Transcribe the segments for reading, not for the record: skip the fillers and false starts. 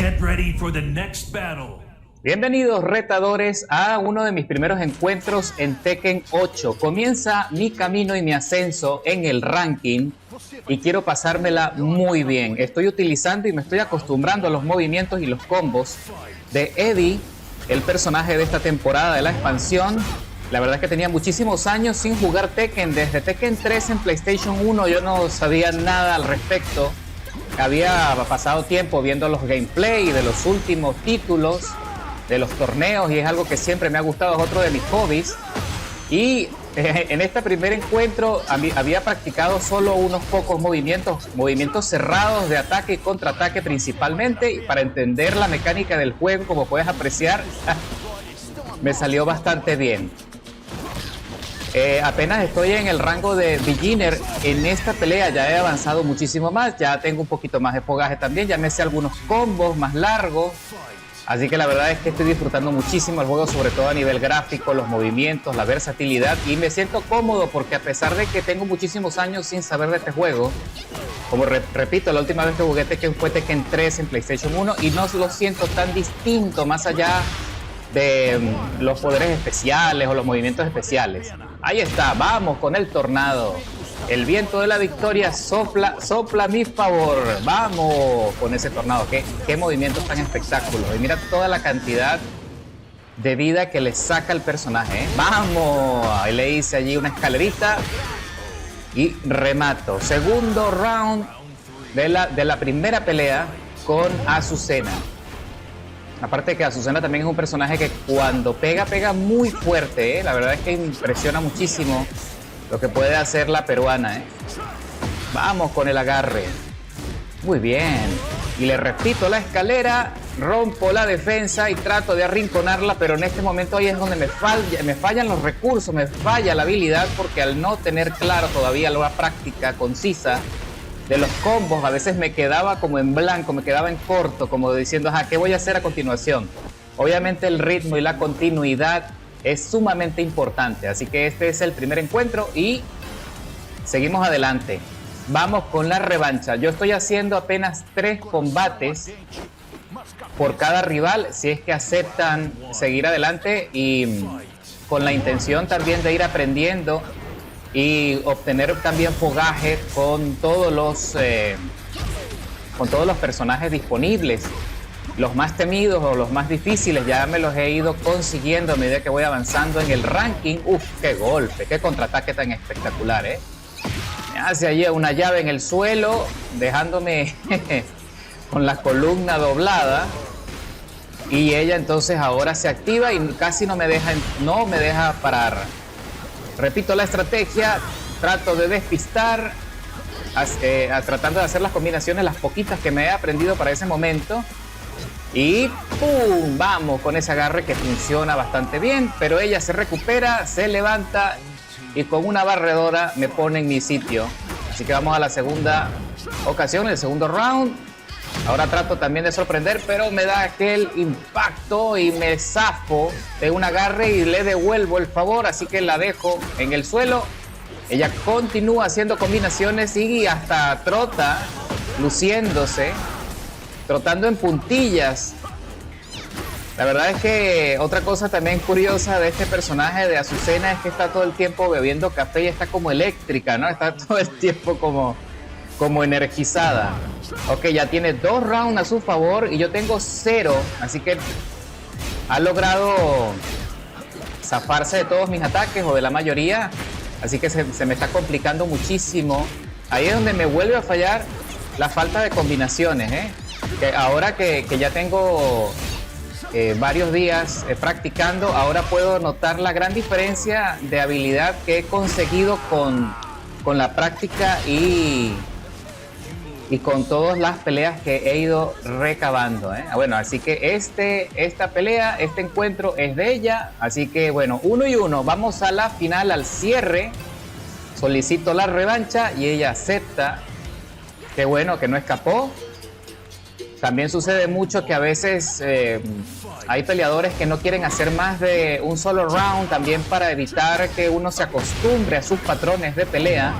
Get ready for the next battle. Bienvenidos retadores a uno de mis primeros encuentros en Tekken 8. Comienza mi camino y mi ascenso en el ranking y quiero pasármela muy bien. Estoy utilizando y me estoy acostumbrando a los movimientos y los combos de Eddie, el personaje de esta temporada de la expansión. La verdad es que tenía muchísimos años sin jugar Tekken. Desde Tekken 3 en PlayStation 1 yo no sabía nada al respecto. Había pasado tiempo viendo los gameplay de los últimos títulos de los torneos y es algo que siempre me ha gustado, es otro de mis hobbies. Y en este primer encuentro había practicado solo unos pocos movimientos cerrados de ataque y contraataque principalmente, y para entender la mecánica del juego, como puedes apreciar, me salió bastante bien. Apenas estoy en el rango de beginner. En esta pelea ya he avanzado muchísimo más, ya tengo un poquito más de fogaje también, ya me sé algunos combos más largos. Así que la verdad es que estoy disfrutando muchísimo el juego, sobre todo a nivel gráfico, los movimientos, la versatilidad, y me siento cómodo porque a pesar de que tengo muchísimos años sin saber de este juego, como repito, la última vez que jugué Tekken fue Tekken 3 en PlayStation 1 y no lo siento tan distinto más allá de los poderes especiales o los movimientos especiales. Ahí está, vamos con el tornado. El viento de la victoria sopla a mi favor. Vamos con ese tornado. Qué movimientos tan espectáculos. Y mira toda la cantidad de vida que le saca el personaje, ¿eh? Vamos. Ahí le hice allí una escalerita y remato. Segundo round de la primera pelea con Azucena. Aparte de que Azucena también es un personaje que cuando pega muy fuerte, ¿eh? La verdad es que impresiona muchísimo lo que puede hacer la peruana, ¿eh? Vamos con el agarre. Muy bien. Y le repito la escalera, rompo la defensa y trato de arrinconarla, pero en este momento ahí es donde me fallan los recursos, me falla la habilidad, porque al no tener claro todavía la práctica concisa de los combos, a veces me quedaba como en blanco, me quedaba en corto, como diciendo, ¿qué voy a hacer a continuación? Obviamente el ritmo y la continuidad es sumamente importante, así que este es el primer encuentro y seguimos adelante. Vamos con la revancha. Yo estoy haciendo apenas 3 combates por cada rival, si es que aceptan seguir adelante, y con la intención también de ir aprendiendo y obtener también fogaje con todos los personajes disponibles. Los más temidos o los más difíciles ya me los he ido consiguiendo a medida que voy avanzando en el ranking. Uf, qué golpe, qué contraataque tan espectacular, ¿eh? Me hace allí una llave en el suelo, dejándome con la columna doblada. Y ella entonces ahora se activa y casi no me deja parar. Repito la estrategia, trato de despistar, tratando de hacer las combinaciones, las poquitas que me he aprendido para ese momento. Y ¡pum! Vamos con ese agarre que funciona bastante bien, pero ella se recupera, se levanta y con una barredora me pone en mi sitio. Así que vamos a la segunda ocasión, el segundo round. Ahora trato también de sorprender, pero me da aquel impacto y me zafo de un agarre y le devuelvo el favor, así que la dejo en el suelo. Ella continúa haciendo combinaciones y hasta trota, luciéndose, trotando en puntillas. La verdad es que otra cosa también curiosa de este personaje de Azucena es que está todo el tiempo bebiendo café y está como eléctrica, ¿no? Está todo el tiempo como energizada. Ok, ya tiene 2 rounds a su favor y yo tengo 0, así que ha logrado zafarse de todos mis ataques o de la mayoría, así que se me está complicando muchísimo. Ahí es donde me vuelve a fallar la falta de combinaciones, ¿eh? Que ahora que ya tengo varios días practicando, ahora puedo notar la gran diferencia de habilidad que he conseguido con la práctica y con todas las peleas que he ido recabando, ¿eh? Bueno, así que esta pelea, este encuentro es de ella, así que bueno, 1-1, vamos a la final, al cierre. Solicito la revancha y ella acepta. Qué bueno que no escapó. También sucede mucho que a veces hay peleadores que no quieren hacer más de un solo round, también para evitar que uno se acostumbre a sus patrones de pelea.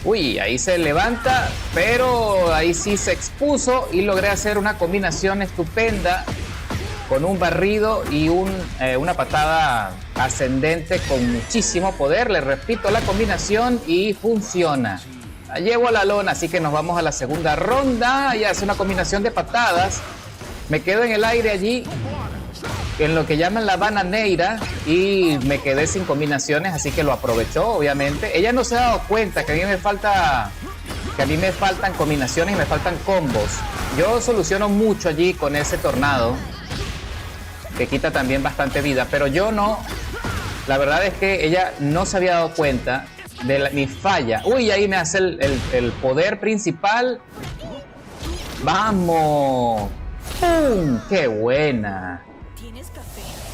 Uy, ahí se levanta, pero ahí sí se expuso y logré hacer una combinación estupenda con un barrido y una patada ascendente con muchísimo poder. Le repito la combinación y funciona. La llevo a la lona, así que nos vamos a la segunda ronda y hace una combinación de patadas. Me quedo en el aire allí, en lo que llaman la bananeira, y me quedé sin combinaciones, así que lo aprovechó, obviamente. Ella no se ha dado cuenta que a mí me faltan combinaciones y me faltan combos. Yo soluciono mucho allí con ese tornado, que quita también bastante vida, pero yo no. La verdad es que ella no se había dado cuenta de mi falla. Uy, ahí me hace el poder principal. ¡Vamos! ¡Pum! ¡Qué buena!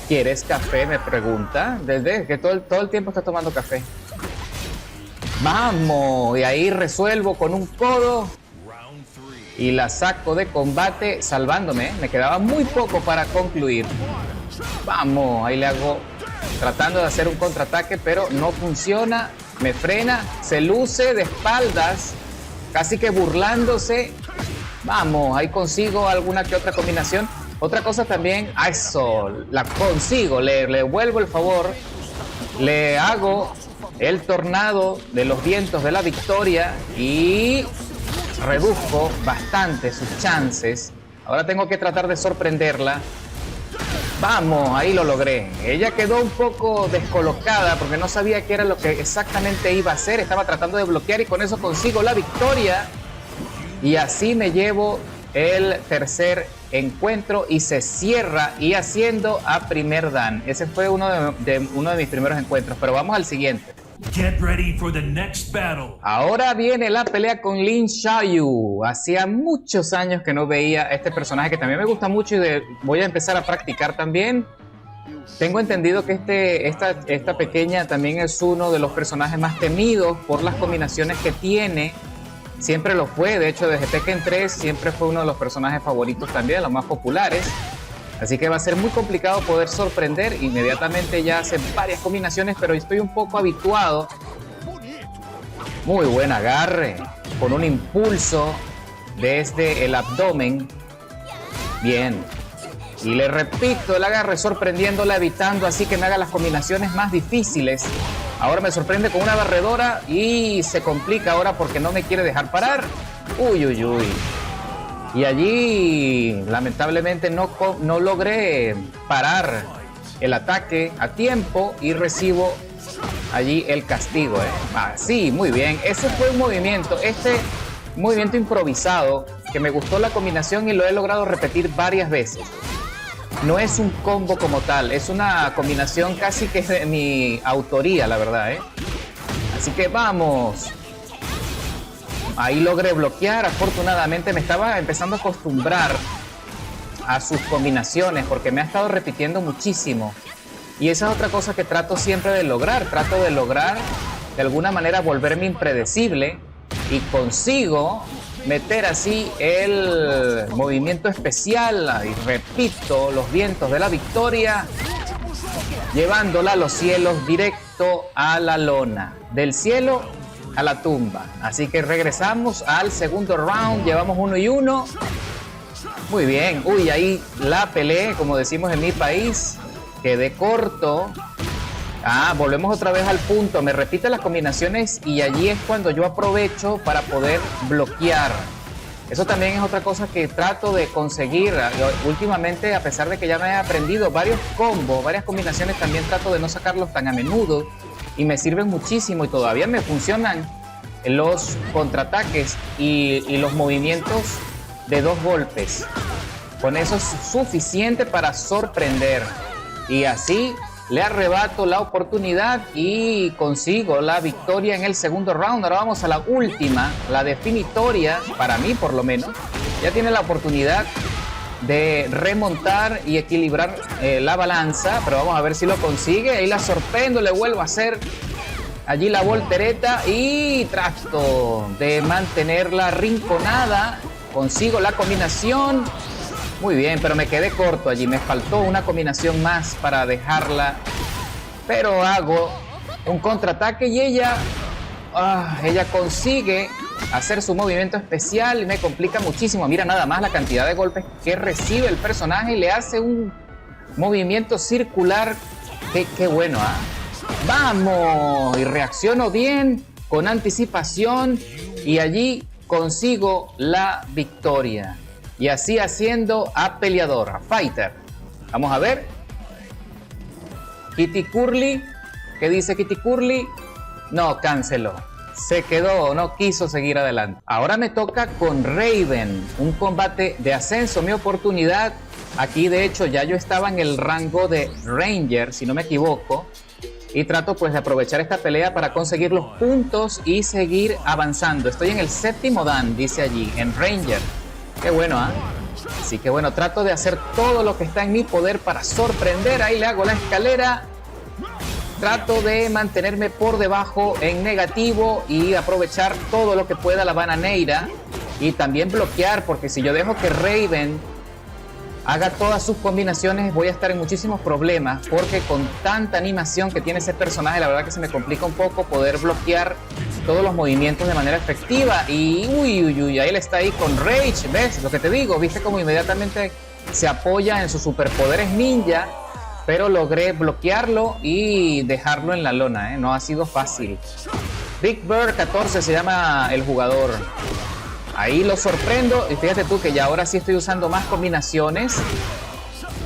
¿Quieres café? Me pregunta. Desde que todo el tiempo está tomando café. ¡Vamos! Y ahí resuelvo con un codo. Y la saco de combate salvándome. Me quedaba muy poco para concluir. Vamos, ahí le hago, tratando de hacer un contraataque, pero no funciona. Me frena, se luce de espaldas, casi que burlándose. Vamos, ahí consigo alguna que otra combinación. Otra cosa también, a eso, la consigo, le vuelvo el favor. Le hago el tornado de los vientos de la victoria y reduzco bastante sus chances. Ahora tengo que tratar de sorprenderla. Vamos, ahí lo logré. Ella quedó un poco descolocada porque no sabía qué era lo que exactamente iba a hacer. Estaba tratando de bloquear y con eso consigo la victoria. Y así me llevo el tercer encuentro y se cierra y haciendo a primer dan. Ese fue uno de mis primeros encuentros, pero vamos al siguiente. Get ready for the next battle. Ahora viene la pelea con Lin Xiaoyu. Hacía muchos años que no veía a este personaje que también me gusta mucho y voy a empezar a practicar también. Tengo entendido que esta pequeña también es uno de los personajes más temidos por las combinaciones que tiene. Siempre lo fue, de hecho desde Tekken 3 siempre fue uno de los personajes favoritos también, los más populares. Así que va a ser muy complicado poder sorprender. Inmediatamente ya hace varias combinaciones, pero estoy un poco habituado. Muy buen agarre, con un impulso desde el abdomen. Bien. Y le repito el agarre, sorprendiéndola, evitando así que me haga las combinaciones más difíciles. Ahora me sorprende con una barredora y se complica ahora porque no me quiere dejar parar. Uy, uy, uy. Y allí, lamentablemente, no logré parar el ataque a tiempo y recibo allí el castigo. Sí, muy bien. Ese fue un movimiento, movimiento improvisado, que me gustó la combinación y lo he logrado repetir varias veces. No es un combo como tal, es una combinación casi que de mi autoría, la verdad, Así que vamos. Ahí logré bloquear, afortunadamente me estaba empezando a acostumbrar a sus combinaciones porque me ha estado repitiendo muchísimo. Y esa es otra cosa que trato siempre de lograr. Trato de lograr de alguna manera volverme impredecible y consigo meter así el movimiento especial. Y repito, los vientos de la victoria, llevándola a los cielos directo a la lona. Del cielo a la tumba. Así que regresamos al segundo round. Llevamos 1-1. Muy bien. Uy, ahí la peleé, como decimos en mi país. Quedé corto. Volvemos otra vez al punto. Me repite las combinaciones y allí es cuando yo aprovecho para poder bloquear. Eso también es otra cosa que trato de conseguir. Últimamente, a pesar de que ya me he aprendido varios combos, varias combinaciones, también trato de no sacarlos tan a menudo. Y me sirven muchísimo y todavía me funcionan los contraataques y los movimientos de 2 golpes. Con eso es suficiente para sorprender. Y así le arrebato la oportunidad y consigo la victoria en el segundo round. Ahora vamos a la última, la definitoria, para mí por lo menos. Ya tiene la oportunidad de remontar y equilibrar la balanza, pero vamos a ver si lo consigue. Ahí la sorprendo, le vuelvo a hacer allí la voltereta y trato de mantenerla rinconada. Consigo la combinación. Muy bien, pero me quedé corto allí. Me faltó una combinación más para dejarla. Pero hago un contraataque y ella ella consigue hacer su movimiento especial y me complica muchísimo. Mira nada más la cantidad de golpes que recibe el personaje y le hace un movimiento circular. Qué bueno, ¿ah? ¡Vamos! Y reacciono bien, con anticipación, y allí consigo la victoria. Y así haciendo a peleador, a fighter. Vamos a ver. Kitty Curly. ¿Qué dice Kitty Curly? No, canceló. Se quedó, no quiso seguir adelante. Ahora me toca con Raven. Un combate de ascenso, mi oportunidad. Aquí de hecho ya yo estaba en el rango de Ranger, si no me equivoco. Y trato pues de aprovechar esta pelea para conseguir los puntos y seguir avanzando. Estoy en el 7º Dan, dice allí, en Ranger. Qué bueno, ¿ah? Así que bueno, trato de hacer todo lo que está en mi poder para sorprender. Ahí le hago la escalera. Trato de mantenerme por debajo en negativo y aprovechar todo lo que pueda la bananeira. Y también bloquear, porque si yo dejo que Raven haga todas sus combinaciones, voy a estar en muchísimos problemas, porque con tanta animación que tiene ese personaje, la verdad que se me complica un poco poder bloquear todos los movimientos de manera efectiva. Y uy, ahí él está ahí con Rage, ¿ves? Lo que te digo, viste como inmediatamente se apoya en sus superpoderes ninja, pero logré bloquearlo y dejarlo en la lona, ¿eh? No ha sido fácil. Big Bird 14 se llama el jugador. Ahí lo sorprendo y fíjate tú que ya ahora sí estoy usando más combinaciones.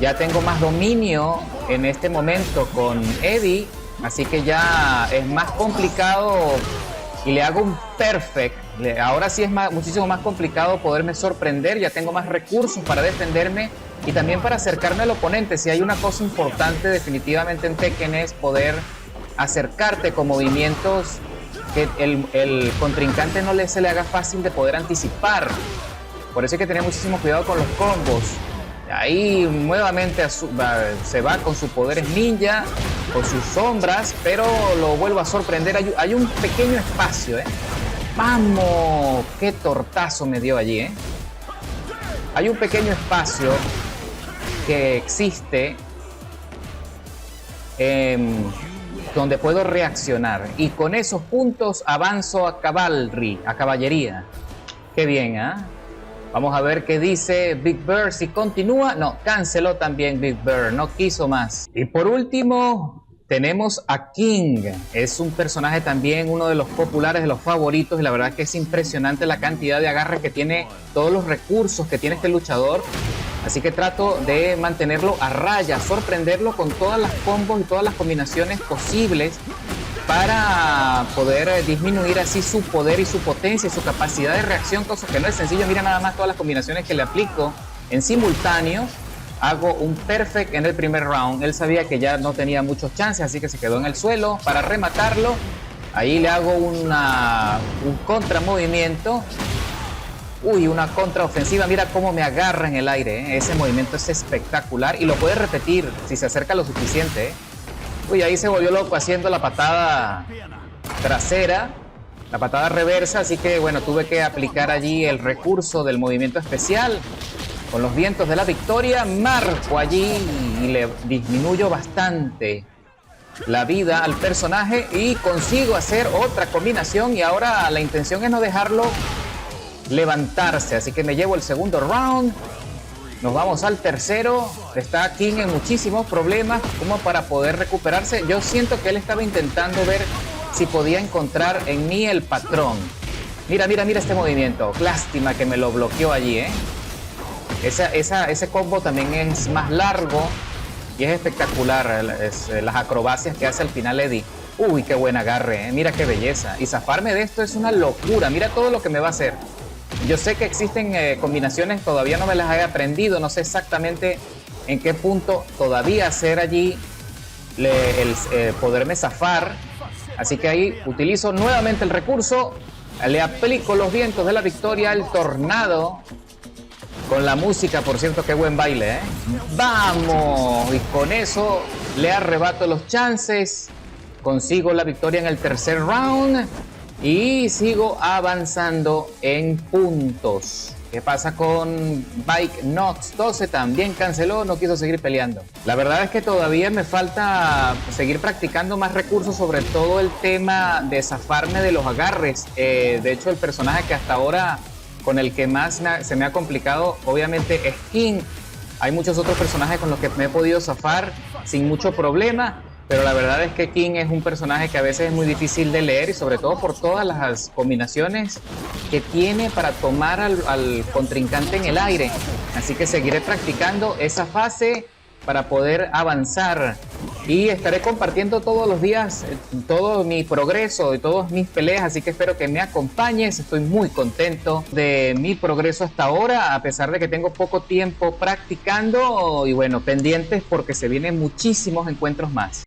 Ya tengo más dominio en este momento con Eddie, así que ya es más complicado y le hago un perfect. Ahora sí es muchísimo más complicado poderme sorprender, ya tengo más recursos para defenderme y también para acercarme al oponente. Si hay una cosa importante definitivamente en Tekken es poder acercarte con movimientos que el contrincante no se le haga fácil de poder anticipar. Por eso hay que tener muchísimo cuidado con los combos. Ahí nuevamente se va con sus poderes ninja, con sus sombras, pero lo vuelvo a sorprender. Hay un pequeño espacio, ¿eh? ¡Vamos! ¡Qué tortazo me dio allí, eh! Hay un pequeño espacio que existe donde puedo reaccionar y con esos puntos avanzo a caballería. Qué bien, ¿ah? Vamos a ver qué dice Big Bird, si continúa. No, canceló también Big Bird, no quiso más. Y por último tenemos a King. Es un personaje también, uno de los populares, de los favoritos, y la verdad que es impresionante la cantidad de agarre que tiene, todos los recursos que tiene este luchador. Así que trato de mantenerlo a raya, sorprenderlo con todas las combos y todas las combinaciones posibles para poder disminuir así su poder y su potencia y su capacidad de reacción, cosa que no es sencillo. Mira nada más todas las combinaciones que le aplico en simultáneo. Hago un perfect en el primer round. Él sabía que ya no tenía muchos chances, así que se quedó en el suelo para rematarlo. Ahí le hago un contramovimiento. Uy, una contraofensiva. Mira cómo me agarra en el aire, ¿eh? Ese movimiento es espectacular y lo puede repetir si se acerca lo suficiente, ¿eh? Uy, ahí se volvió loco haciendo la patada trasera, la patada reversa, así que bueno, tuve que aplicar allí el recurso del movimiento especial. Con los vientos de la victoria, marco allí y le disminuyo bastante la vida al personaje y consigo hacer otra combinación. Y ahora la intención es no dejarlo levantarse, así que me llevo el segundo round. Nos vamos al tercero. Está King en muchísimos problemas como para poder recuperarse. Yo siento que él estaba intentando ver si podía encontrar en mí el patrón. Mira este movimiento. Lástima que me lo bloqueó allí, ¿eh? Ese combo también es más largo y es espectacular. Las acrobacias que hace al final Eddie. Uy, qué buen agarre, ¿eh? Mira qué belleza. Y zafarme de esto es una locura. Mira todo lo que me va a hacer. Yo sé que existen combinaciones, todavía no me las he aprendido, no sé exactamente en qué punto todavía hacer allí poderme zafar. Así que ahí utilizo nuevamente el recurso, le aplico los vientos de la victoria, el tornado, con la música, por cierto, qué buen baile, ¿eh? ¡Vamos! Y con eso le arrebato los chances, consigo la victoria en el tercer round. Y sigo avanzando en puntos. ¿Qué pasa con Bike Nox 12? También canceló, no quiso seguir peleando. La verdad es que todavía me falta seguir practicando más recursos, sobre todo el tema de zafarme de los agarres. De hecho, el personaje que hasta ahora con el que más se me ha complicado, obviamente, es King. Hay muchos otros personajes con los que me he podido zafar sin mucho problema, pero la verdad es que King es un personaje que a veces es muy difícil de leer, y sobre todo por todas las combinaciones que tiene para tomar al contrincante en el aire. Así que seguiré practicando esa fase para poder avanzar, y estaré compartiendo todos los días todo mi progreso y todas mis peleas, así que espero que me acompañes. Estoy muy contento de mi progreso hasta ahora, a pesar de que tengo poco tiempo practicando, y bueno, pendientes porque se vienen muchísimos encuentros más.